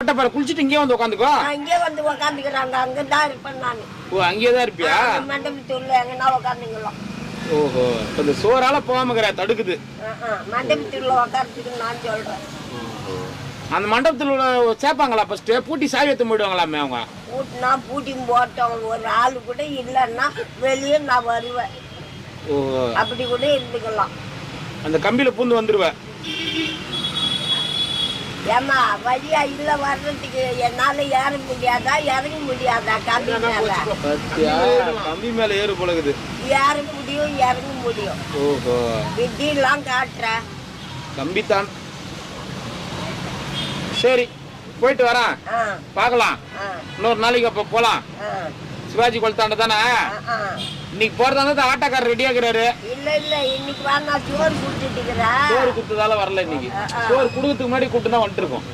கட்டப்பாரு குளிச்சுட்டு இங்கே வந்து உட்காந்துக்கோ. அங்கே வந்து உக்காந்துக்கிறாங்க. அங்கதான் இருப்பேன் நான். ஓ அங்கேதான் இருப்பியா? மண்டபத்தூர்ல எங்கன்னா உக்காந்துக்கலாம். ஓஹோ இந்த சோறால போகாம தடுக்குது. மண்டபத்தூர்ல உக்காந்துக்கு நான் சொல்றேன். அந்த மண்டபத்துல சேர்ப்பாங்களா? ஃபர்ஸ்ட் பூட்டி சாவி எடுத்து போயிடுவாங்களாமே அவங்க. பூட்டினா பூட்டி போட்டோம். ஒரு ஆளு கூட இல்லைன்னா வெளியே நான் வருவேன். ஓஹோ அப்படி கூட இருந்துக்கலாம். அந்த கம்பியில பூந்து வந்துருவேன். ஏமா வழியா இல்ல வர்றதுக்கு என்னால ஏற முடியாதா இறங்க முடியாதா? கம்பி மேல கம்பி மேல ஏறு போலகுது. ஏற முடியும் இறங்க முடியும். ஓஹோ விட்டிலாம் காட்டுற கம்பி தான். சரி போயிட்டு வரேன். பார்க்கலாம் இன்னொரு நாளைக்கு. அப்ப போலாம். சிவாஜி குளத்தாண்ட தானே இன்னைக்கு போறதா இருந்தா ஆட்டோக்காரர் ரெடியா இருக்கிறாரு. இல்ல இல்ல இன்னைக்கு வா, நான் சோறு குடுத்துட்டு இருக்கிறேன். சோறு குடுத்ததால வரல இன்னைக்கு. சோறு குடுக்கிறதுக்கு முன்னாடி கூப்பிட்டு தான் வந்துட்டு இருக்கோம்.